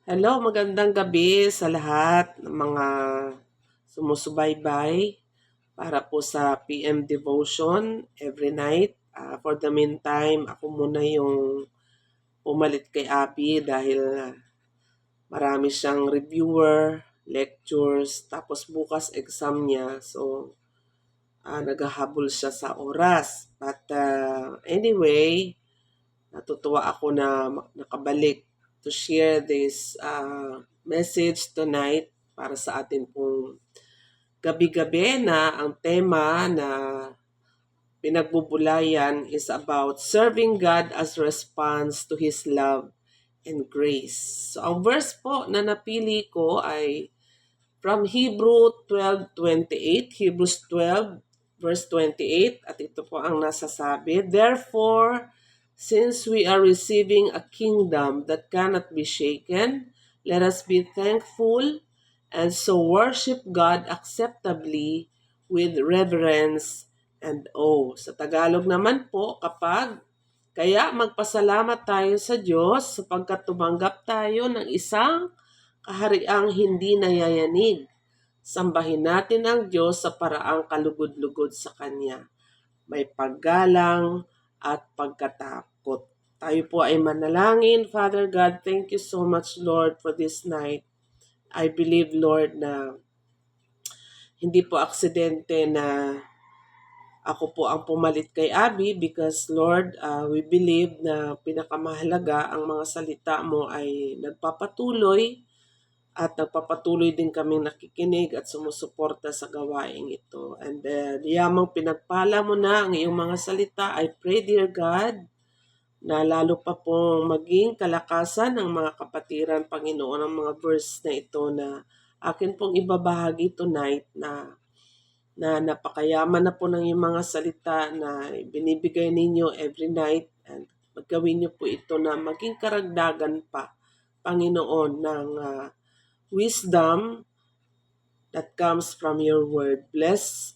Hello, magandang gabi sa lahat ng mga sumusubaybay para po sa PM Devotion every night. For the meantime, ako muna yung pumalit kay Abby dahil marami siyang reviewer, lectures, tapos bukas exam niya. So, naghahabol siya sa oras. But anyway, natutuwa ako na nakabalik to share this message tonight para sa atin pong gabi-gabi na ang tema na pinagbubulayan is about serving God as response to His love and grace. So ang verse po na napili ko ay from Hebrew 12:28, Hebrews 12 verse 28, at ito po ang nasasabi, "Therefore, since we are receiving a kingdom that cannot be shaken, let us be thankful and so worship God acceptably with reverence and awe." Sa Tagalog naman po, kaya magpasalamat tayo sa Diyos sapagkat tumanggap tayo ng isang kahariang hindi nayayanig. Sambahin natin ang Diyos sa paraang kalugod-lugod sa Kanya. May paggalang at pagkatakot. Tayo po ay manalangin. Father God, thank you so much, Lord, for this night. I believe, Lord, na hindi po aksidente na ako po ang pumalit kay Abby because, Lord, we believe na pinakamahalaga ang mga salita mo ay nagpapatuloy at nagpapatuloy din kaming nakikinig at sumusuporta sa gawaing ito. And yamang pinagpala mo na ang iyong mga salita, I pray, dear God, na lalo pa pong maging kalakasan ng mga kapatiran, Panginoon, ang mga verse na ito na akin pong ibabahagi tonight na napakayaman na po ng iyong mga salita na binibigay ninyo every night, and magawin niyo po ito na maging karagdagan pa, Panginoon, ng wisdom that comes from your word. Bless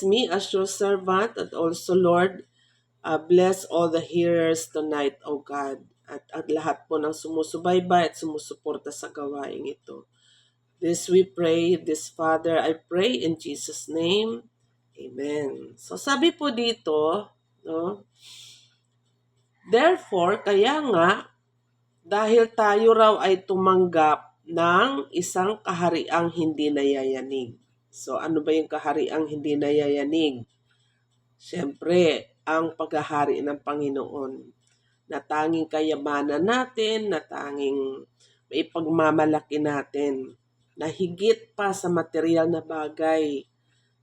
me as your servant, and also, Lord, bless all the hearers tonight, O God, at lahat po ng sumusubaybay at sumusuporta sa gawaing ito. This we pray, this Father, I pray in Jesus' name. Amen. So sabi po dito, no? Therefore, kaya nga, dahil tayo raw ay tumanggap ng isang kahariang hindi nayayanig. So ano ba yung kahariang hindi nayayanig? Siyempre, ang paghahari ng Panginoon na tanging kayamanan natin, na tanging maipagmamalaki natin, na higit pa sa material na bagay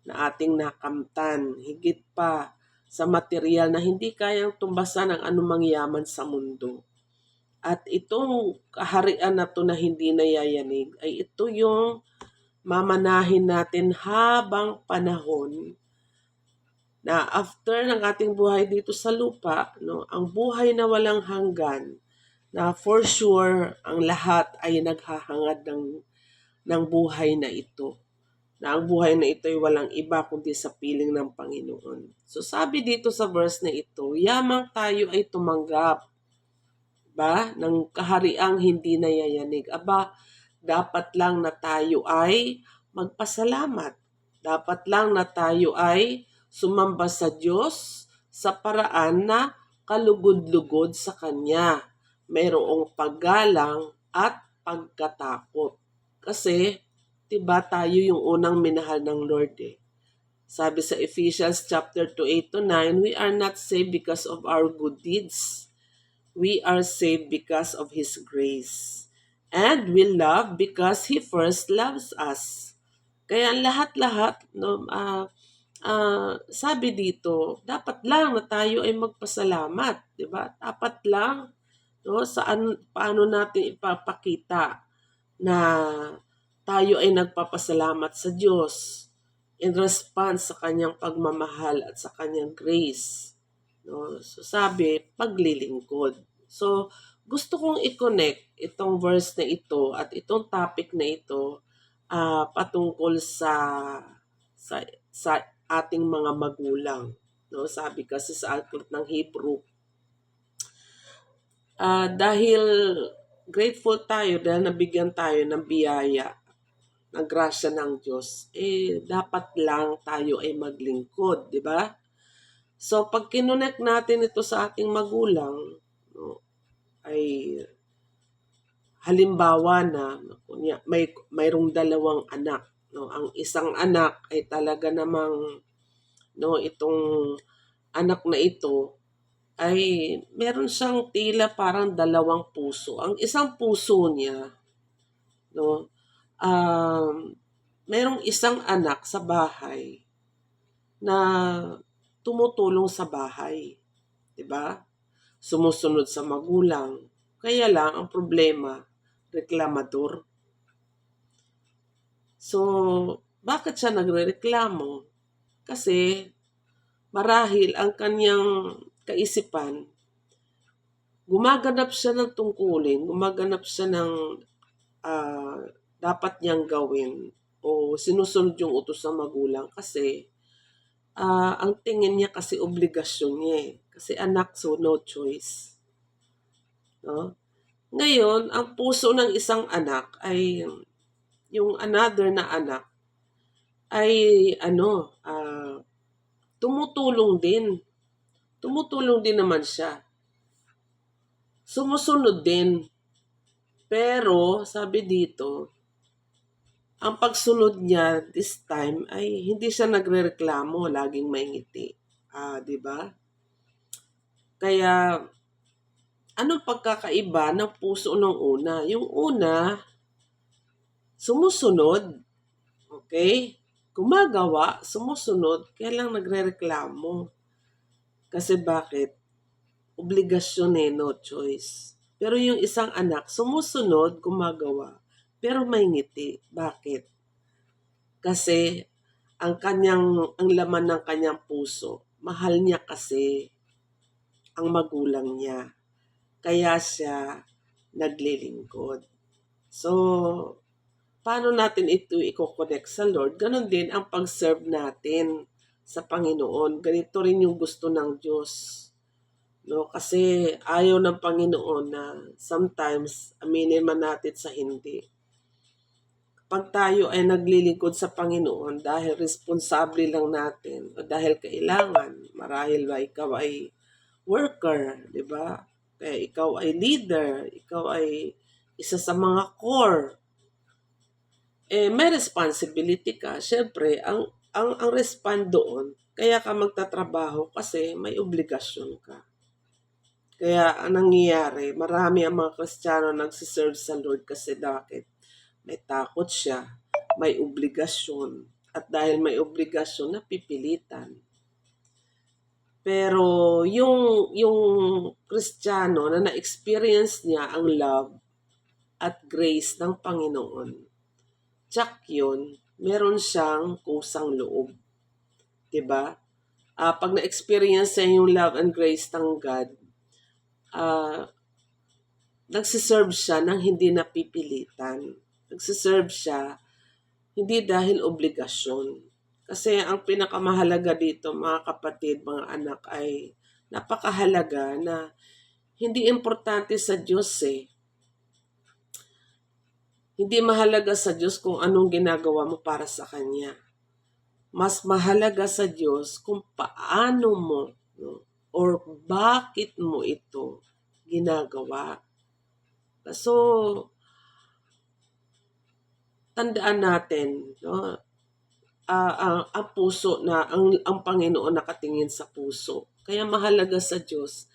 na ating nakamtan, higit pa sa material na hindi kayang tumbasan ng anumang yaman sa mundo. At itong kaharian na to na hindi nayayanig ay ito yung mamanahin natin habang panahon na after ng ating buhay dito sa lupa, no, ang buhay na walang hanggan, na for sure ang lahat ay naghahangad ng buhay na ito. Na ang buhay na ito ay walang iba kundi sa piling ng Panginoon. So sabi dito sa verse na ito, yamang tayo ay tumanggap ng kahariang hindi nayayanig. Dapat lang na tayo ay magpasalamat. Dapat lang na tayo ay sumamba sa Diyos sa paraan na kalugod-lugod sa Kanya. Mayroong paggalang at pagkatakot. Kasi, diba tayo yung unang minahal ng Lord eh. Sabi sa Ephesians chapter 2, 8-9, we are not saved because of our good deeds. We are saved because of His grace. And we love because He first loves us. Kaya lahat-lahat, no, sabi dito, dapat lang na tayo ay magpasalamat, di ba? Dapat lang, no, paano natin ipapakita na tayo ay nagpapasalamat sa Diyos in response sa kanyang pagmamahal at sa kanyang grace. No? So sabi, paglilingkod. So gusto kong i-connect itong verse na ito at itong topic na ito patungkol sa ating mga magulang. No? Sabi kasi sa aklat ng Hebrew, dahil grateful tayo dahil nabigyan tayo ng biyaya, ng grasya ng Diyos, dapat lang tayo ay maglingkod, di ba? So, pag kinonect natin ito sa ating magulang, no, ay halimbawa na mayroong dalawang anak, no, ang isang anak ay talaga namang no itong anak na ito ay meron siyang tila parang dalawang puso. Ang isang puso niya, no, merong isang anak sa bahay na tumutulong sa bahay, 'di ba? Sumusunod sa magulang. Kaya lang ang problema, reklamador. So, bakit siya nagrereklamo? Kasi marahil ang kanyang kaisipan, gumaganap siya ng tungkulin, gumaganap siya ng dapat niyang gawin o sinusunod yung utos ng magulang kasi ang tingin niya kasi obligasyon niya eh. Kasi anak, so no choice. No? Ngayon, ang puso ng isang anak ay yung another na anak ay tumutulong din. Tumutulong din naman siya. Sumusunod din. Pero, sabi dito, ang pagsunod niya this time ay hindi siya nagrereklamo, laging may ngiti. Di ba? Kaya, anong pagkakaiba ng puso ng una? Yung una, sumusunod. Okay? Gumagawa, sumusunod, kaya lang nagrereklamo. Kasi bakit? Obligasyon no choice. Pero yung isang anak, sumusunod, gumagawa, pero may ngiti. Bakit? Kasi ang laman ng kanyang puso, mahal niya kasi ang magulang niya. Kaya siya naglilingkod. So, paano natin ito i-connect sa Lord? Ganon din ang pag-serve natin sa Panginoon. Ganito rin yung gusto ng Diyos. No, kasi ayaw ng Panginoon na sometimes aminin man natin sa hindi. Pag tayo ay naglilingkod sa Panginoon dahil responsable lang natin o dahil kailangan, marahil ba ikaw ay worker, di ba? Kaya ikaw ay leader, ikaw ay isa sa mga core. May responsibility ka. Siyempre, ang respond doon, kaya ka magtatrabaho kasi may obligasyon ka. Kaya ang nangyayari, marami ang mga Kristiyano nagsiserve sa Lord kasi bakit? May takot siya, may obligasyon. At dahil may obligasyon, napipilitan. Pero yung Kristiyano na na-experience niya ang love at grace ng Panginoon, tsak yun, meron siyang kusang loob. Diba? Pag na-experience niya yung love and grace ng God, nagsiserve siya ng hindi napipilitan. Nagsiserve siya hindi dahil obligasyon. Kasi ang pinakamahalaga dito, mga kapatid, mga anak, ay napakahalaga na hindi importante sa Diyos eh. Hindi mahalaga sa Diyos kung anong ginagawa mo para sa Kanya. Mas mahalaga sa Diyos kung paano mo, no, or bakit mo ito ginagawa. So, tandaan natin, no, ang puso na, ang Panginoon nakatingin sa puso. Kaya mahalaga sa Diyos,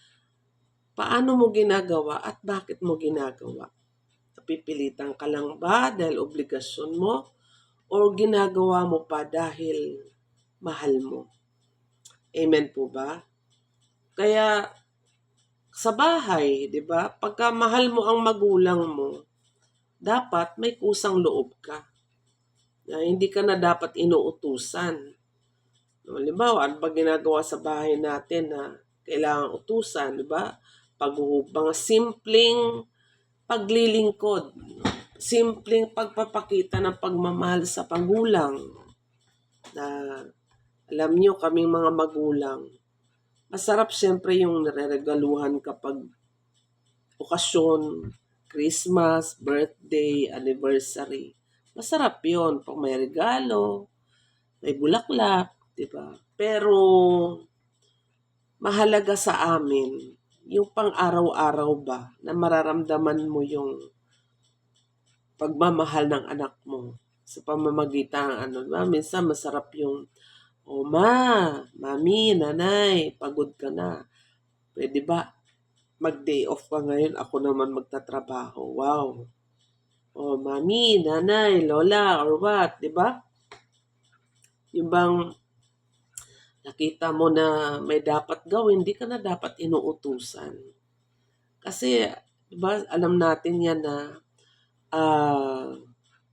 paano mo ginagawa at bakit mo ginagawa. Napipilitan ka lang ba dahil obligasyon mo? O ginagawa mo pa dahil mahal mo? Amen po ba? Kaya sa bahay, di ba? Pagka mahal mo ang magulang mo, dapat may kusang loob ka. Hindi ka na dapat inuutusan. Halimbawa, ano ba ginagawa sa bahay natin na kailangan utusan, di ba? Mga simpleng paglilingkod, simpleng pagpapakita ng pagmamahal sa pagulang. Na alam nyo, kaming mga magulang, masarap siyempre yung nareregaluhan kapag okasyon, Christmas, birthday, anniversary. Masarap yun. Pag may regalo, may bulaklak, di ba? Pero mahalaga sa amin, yung pang-araw-araw ba, na mararamdaman mo yung pagmamahal ng anak mo sa pamamagitan ng ano. Diba? Minsan masarap yung, oh ma, mami, nanay, pagod ka na. Pwede ba mag-day off ka ngayon, ako naman magtatrabaho. Wow. Oh, mami, nanay, lola, or what, di ba? Yung bang nakita mo na may dapat gawin, hindi ka na dapat inuutusan. Kasi, di ba, alam natin yan na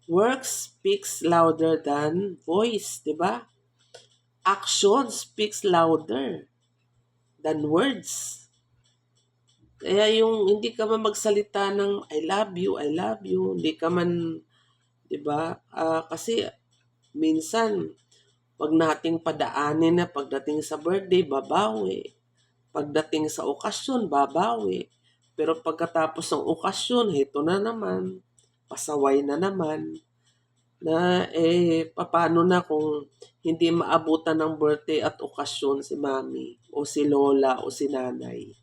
work speaks louder than voice, di ba? Action speaks louder than words. Kaya yung hindi ka man magsalita ng I love you, hindi ka man, di ba? Kasi minsan, wag nating padaanin na pagdating sa birthday, babawi. Pagdating sa okasyon, babawi. Pero pagkatapos ng okasyon, heto na naman, pasaway na naman, na paano na kung hindi maabutan ng birthday at okasyon si mami, o si lola, o si nanay,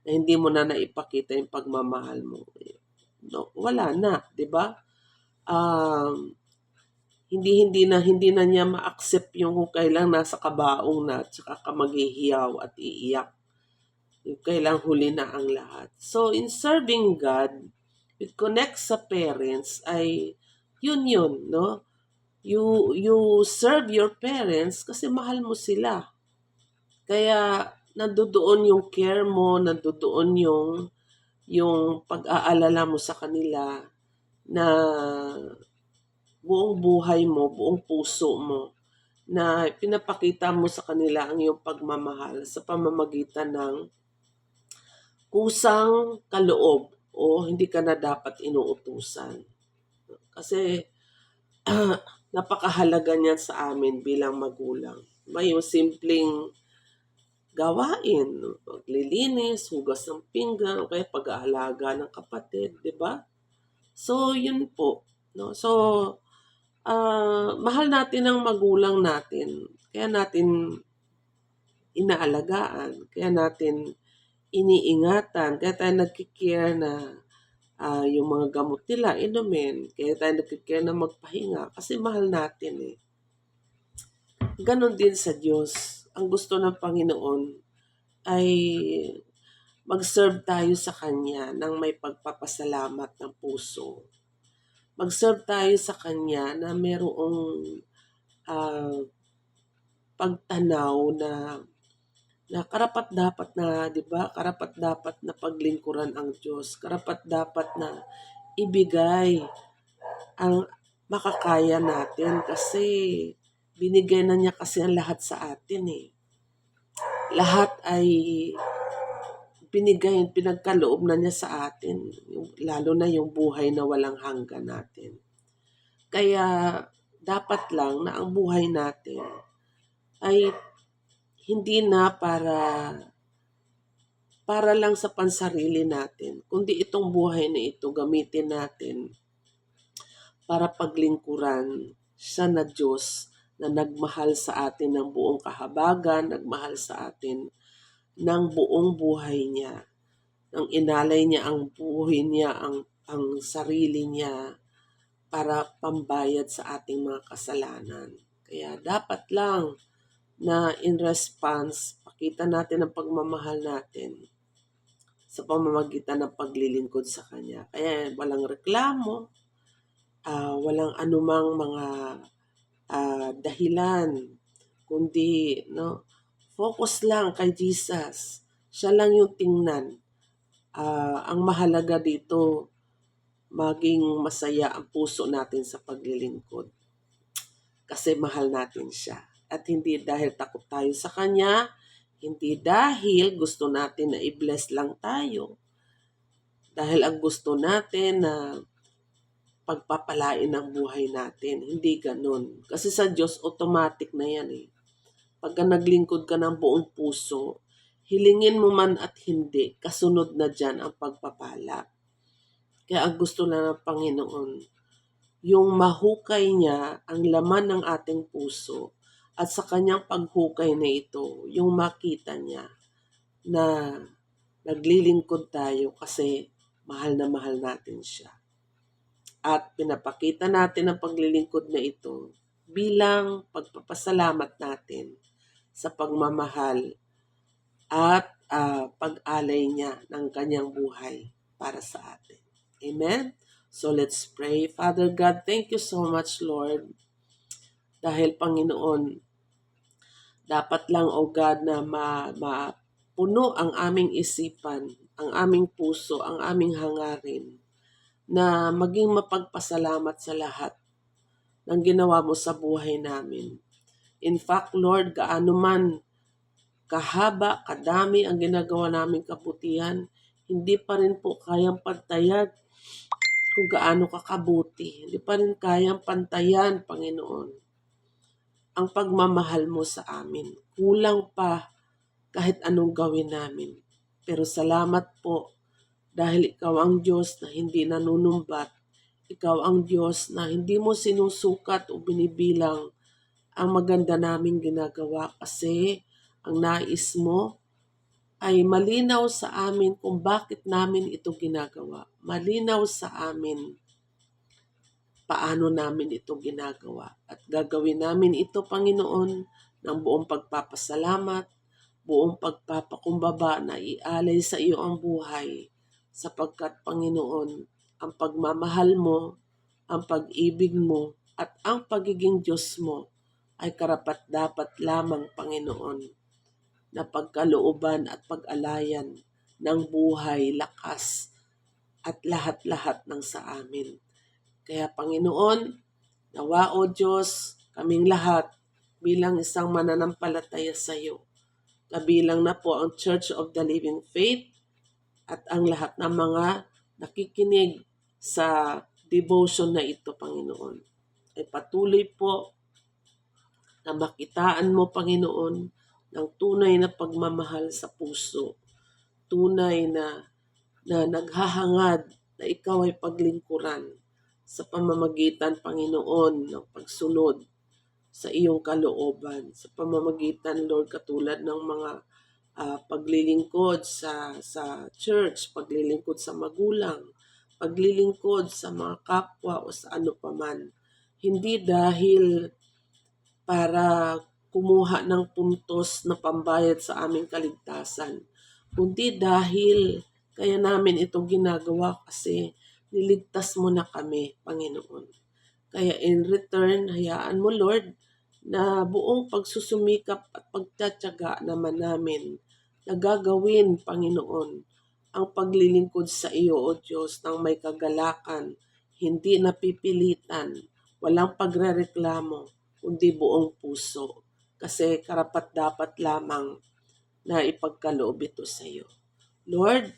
na hindi mo na naipakita yung pagmamahal mo. No, wala na, di ba? Hindi na niya ma-accept yung kung kailang nasa kabaong na at saka ka maghihiyaw at iiyak. Yung kailang huli na ang lahat. So, in serving God, it connects sa parents ay yun, no? You serve your parents kasi mahal mo sila. Kaya nandoon yung care mo, nandoon yung pag-aalala mo sa kanila na buong buhay mo, buong puso mo, na pinapakita mo sa kanila ang iyong pagmamahal sa pamamagitan ng kusang kaloob o hindi ka na dapat inuutusan. Kasi napakahalaga niyan sa amin bilang magulang. May yung simpleng gawain, paglilinis, hugas ng pinggan, o kaya pag-aalaga ng kapatid, di ba? So, yun po. No? So, mahal natin ang magulang natin. Kaya natin inaalagaan. Kaya natin iniingatan. Kaya tayo nagkikare na yung mga gamot nila, inumin. Kaya tayo nagkikare na magpahinga. Kasi mahal natin eh. Ganon din sa Diyos. Ang gusto ng Panginoon ay mag-serve tayo sa Kanya ng may pagpapasalamat ng puso. Mag-serve tayo sa Kanya na mayroong pagtanaw na karapat-dapat na, di ba? Karapat-dapat na paglingkuran ang Diyos. Karapat-dapat na ibigay ang makakaya natin kasi binigay na niya kasi ang lahat sa atin eh. Lahat ay binigay, pinagkaloob na niya sa atin. Lalo na yung buhay na walang hanggan natin. Kaya dapat lang na ang buhay natin ay hindi na para lang sa pansarili natin, kundi itong buhay na ito gamitin natin para paglingkuran siya na Diyos na nagmahal sa atin ng buong kahabagan, nagmahal sa atin ng buong buhay niya. Nang inalay niya ang buhay niya, ang sarili niya para pambayad sa ating mga kasalanan. Kaya dapat lang na in response, pakita natin ang pagmamahal natin sa pamamagitan ng paglilingkod sa Kanya. Kaya walang reklamo, walang anumang mga dahilan, kundi focus lang kay Jesus. Siya lang yung tingnan. Ang mahalaga dito, maging masaya ang puso natin sa paglilingkod. Kasi mahal natin siya. At hindi dahil takot tayo sa Kanya, hindi dahil gusto natin na i-bless lang tayo. Dahil ang gusto natin na pagpapalain ang buhay natin. Hindi ganun. Kasi sa Diyos, automatic na yan eh. Pagka naglingkod ka ng buong puso, hilingin mo man at hindi, kasunod na dyan ang pagpapala. Kaya ang gusto na ng Panginoon, yung mahukay niya ang laman ng ating puso at sa kanyang paghukay na ito, yung makita niya na naglilingkod tayo kasi mahal na natin siya. At pinapakita natin ang paglilingkod na ito bilang pagpapasalamat natin sa pagmamahal at pag-alay niya ng kanyang buhay para sa atin. Amen? So let's pray. Father God, thank you so much, Lord. Dahil Panginoon, dapat lang, O God, na mapuno ang aming isipan, ang aming puso, ang aming hangarin, na maging mapagpasalamat sa lahat ng ginawa mo sa buhay namin. In fact, Lord, gaano man kahaba, kadami ang ginagawa naming kabutihan, hindi pa rin po kayang pantayan kung gaano kakabuti. Hindi pa rin kayang pantayan, Panginoon, ang pagmamahal mo sa amin. Kulang pa kahit anong gawin namin. Pero salamat po dahil ikaw ang Diyos na hindi nanunumbat. Ikaw ang Diyos na hindi mo sinusukat o binibilang ang maganda naming ginagawa kasi ang nais mo ay malinaw sa amin kung bakit namin ito ginagawa. Malinaw sa amin paano namin ito ginagawa. At gagawin namin ito, Panginoon, ng buong pagpapasalamat, buong pagpapakumbaba na ialay sa iyo ang buhay, sapagkat, Panginoon, ang pagmamahal mo, ang pag-ibig mo, at ang pagiging Diyos mo ay karapat-dapat lamang, Panginoon, na pagkalooban at pag-alayan ng buhay, lakas, at lahat-lahat ng sa amin. Kaya Panginoon, nawa o Diyos, kaming lahat bilang isang mananampalataya sa iyo, kabilang na po ang Church of the Living Faith at ang lahat ng mga nakikinig sa devotion na ito, Panginoon, ay patuloy po na makitaan mo, Panginoon, ng tunay na pagmamahal sa puso, tunay na naghahangad na ikaw ay paglingkuran sa pamamagitan, Panginoon, ng pagsunod sa iyong kalooban, sa pamamagitan, Lord, katulad ng mga paglilingkod sa church, paglilingkod sa magulang, paglilingkod sa mga kapwa o sa ano paman. Hindi dahil para kumuha ng puntos na pambayad sa aming kaligtasan, kundi dahil kaya namin ito ginagawa kasi niligtas mo na kami, Panginoon. Kaya in return, hayaan mo, Lord, na buong pagsusumikap at pagtatyaga naman namin na gagawin, Panginoon, ang paglilingkod sa iyo, O Diyos, ng may kagalakan, hindi napipilitan, walang pagrereklamo, kundi buong puso. Kasi karapat-dapat lamang na ipagkaloob ito sa iyo. Lord,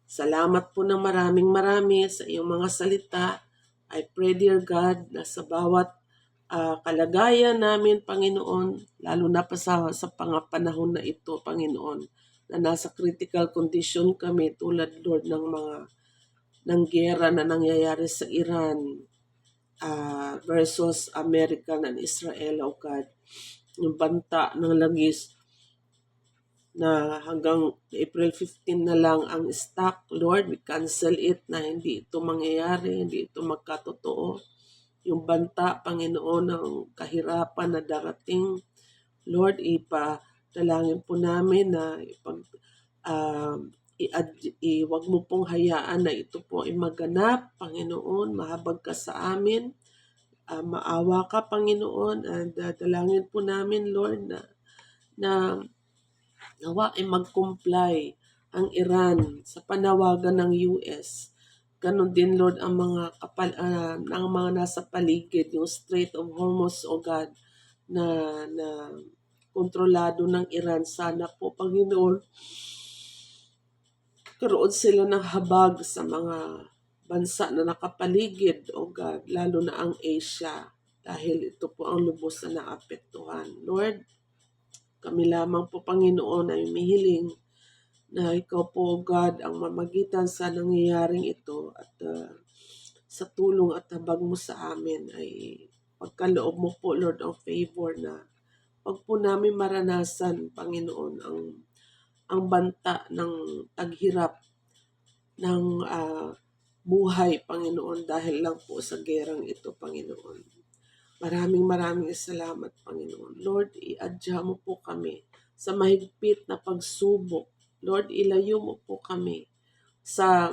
salamat po ng maraming sa iyong mga salita. I pray, dear God, na sa bawat kalagayan namin, Panginoon, lalo na pa sa panahon na ito, Panginoon, na nasa critical condition kami tulad, Lord, ng giyera na nangyayari sa Iran versus America and Israel, O God. Yung banta ng langis na hanggang April 15 na lang ang stock, Lord, we cancel it na hindi ito mangyayari, hindi ito magkatotoo. Yung banta, Panginoon, ng kahirapan na darating, Lord, ipadalangin po namin na wag mo pong hayaan na ito po ay maganap, Panginoon, mahabag ka sa amin, maawa ka, Panginoon, and dalangin po namin, Lord, na nawa ay mag-comply ang Iran sa panawagan ng US. Ganon din, Lord, ang mga nasa paligid, yung Strait of Hormuz, O God, na kontrolado ng Iran. Sana po, Panginoon, karoon sila ng habag sa mga bansa na nakapaligid, O God, lalo na ang Asia, dahil ito po ang lubos na naapektuhan. Lord, kami lamang po, Panginoon, ay humihiling na ikaw po, God, ang mamagitan sa nangyayaring ito at sa tulong at habag mo sa amin ay pagkaloob mo po, Lord, ang favor na wag po namin maranasan, Panginoon, ang banta ng taghirap ng buhay, Panginoon, dahil lang po sa gerang ito, Panginoon. Maraming salamat, Panginoon. Lord, iadya mo po kami sa mahigpit na pagsubok. Lord, ilayo mo po kami sa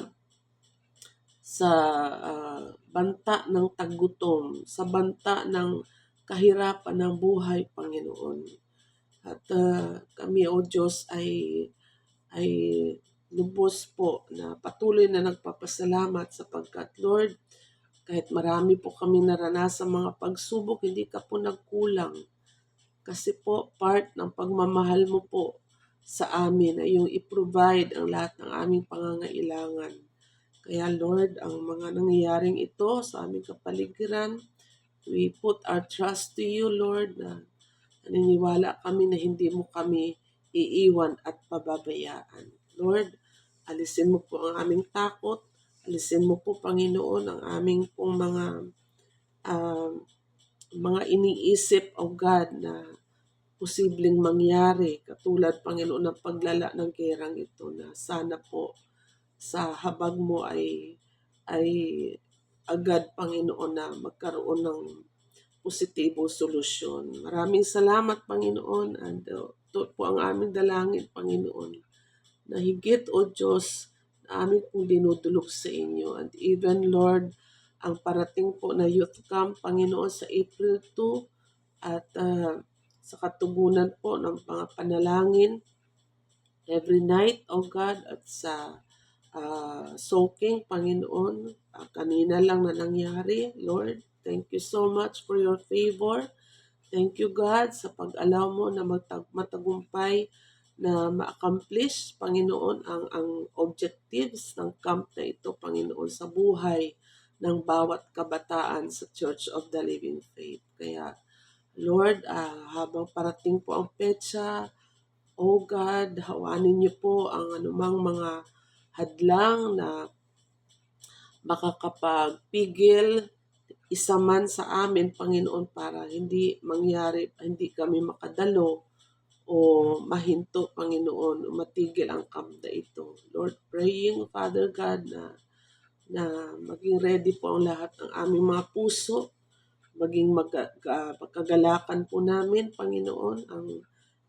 banta ng tagutom, sa banta ng kahirapan ng buhay, Panginoon. At kami, O Diyos, ay lubos po na patuloy na nagpapasalamat sapagkat, Lord, kahit marami po kami naranasan mga pagsubok, hindi ka po nagkulang. Kasi po, part ng pagmamahal mo po sa amin ay yung i-provide ang lahat ng aming pangangailangan. Kaya Lord, ang mga nangyayaring ito sa aming kapaligiran, we put our trust to you, Lord, na naniniwala kami na hindi mo kami iiwan at pababayaan. Lord, alisin mo po ang aming takot, alisin mo po, Panginoon, ang aming pong mga iniisip, O God, na posibleng mangyari, katulad, Panginoon, ng paglala ng gerang ito, na sana po sa habag mo ay agad, Panginoon, na magkaroon ng positibong solusyon. Maraming salamat, Panginoon, and ito po ang aming dalangin, Panginoon, na higit, O Diyos, na aming pong dinudulog sa inyo. And even, Lord, ang parating po na youth camp, Panginoon, sa April 2, at sa katugunan po ng mga panalangin every night, O God, at sa soaking, Panginoon, kanina lang na nangyari, Lord. Thank you so much for your favor. Thank you, God, sa pag-allow mo na matagumpay na ma-accomplish, Panginoon, ang objectives ng camp na ito, Panginoon, sa buhay ng bawat kabataan sa Church of the Living Faith. Kaya, Lord, habang parating po ang petsa, O God, hawanin niyo po ang anumang mga hadlang na makakapagpigil isa man sa amin, Panginoon, para hindi kami makadalo o mahinto, Panginoon, o matigil ang camp na ito. Lord, praying, Father God, na maging ready po ang lahat ng aming mga puso, maging pagkagalakan po namin, Panginoon, ang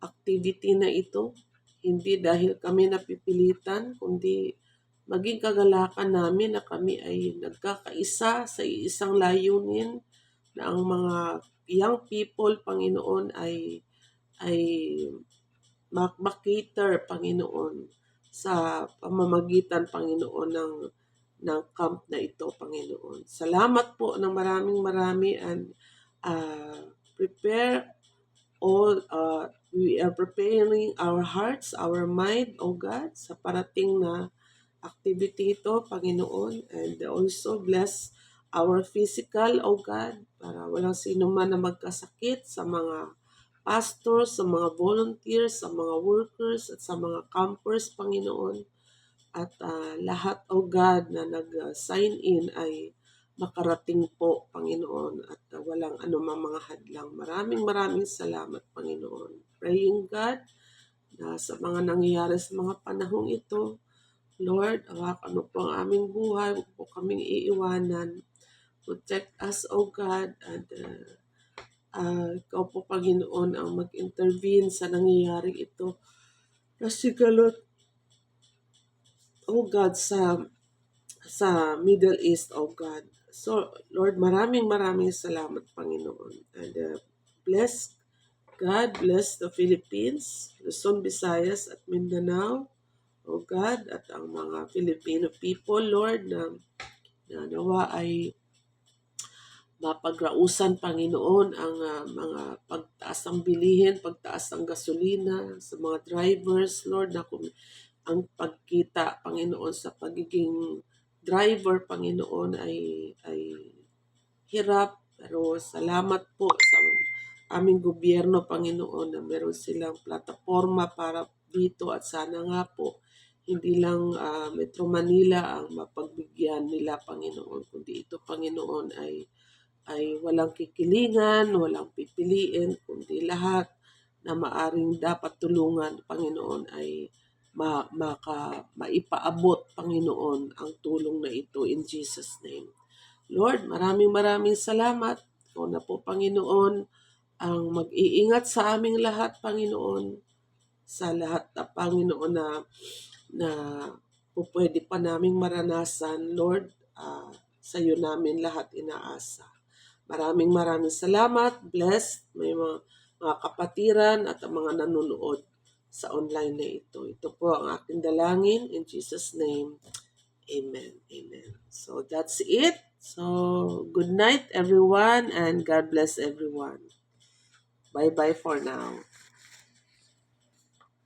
activity na ito. Hindi dahil kami napipilitan, kundi maging kagalakan namin na kami ay nagkakaisa sa isang layunin, na ang mga young people, Panginoon, ay makater, Panginoon, sa pamamagitan, Panginoon, ng camp na ito, Panginoon. Salamat po ng marami, and we are preparing our hearts, our mind, O God, sa parating na activity ito, Panginoon, and also bless our physical, O God, para walang sino man na magkasakit, sa mga pastors, sa mga volunteers, sa mga workers, at sa mga campers, Panginoon. At lahat, O God, na nag-sign in ay makarating po, Panginoon, at walang anumang mga hadlang. Maraming salamat, Panginoon. Praying, God, na sa mga nangyayari sa mga panahong ito, Lord, hawakan mo po ang aming buhay, huwag po kaming iiwanan. Protect us, O God, and ikaw po, Panginoon, ang mag-intervene sa nangyayari ito. Nasigalot, O God, sa Middle East, O God. So, Lord, maraming salamat, Panginoon. And bless, God, bless the Philippines, Luzon, Visayas, at Mindanao, O God, at ang mga Filipino people, Lord, na nawa ay mapagrausan, Panginoon, ang mga pagtaas ng bilihin, pagtaas ng gasolina sa mga drivers, Lord, na kung ang pagkita, Panginoon, sa pagiging driver, Panginoon, ay hirap. Pero salamat po sa aming gobyerno, Panginoon, na meron silang plataforma para dito, at sana nga po hindi lang Metro Manila ang mapagbigyan yan nila, Panginoon, kundi ito, Panginoon, ay walang kikilingan, walang pipiliin, kundi lahat na maaring dapat tulungan, Panginoon, ay maipaabot, Panginoon, ang tulong na ito in Jesus' name. Lord, maraming salamat. Ikaw na po, Panginoon, ang mag-iingat sa aming lahat, Panginoon, sa lahat na, Panginoon, na pwede pa naming maranasan, Lord, sa iyo namin lahat inaasa. Maraming salamat. Blessed may mga kapatiran at ang mga nanonood sa online na ito. Ito po ang aking dalangin in Jesus' name. Amen. Amen. So that's it. So good night everyone and God bless everyone. Bye-bye for now.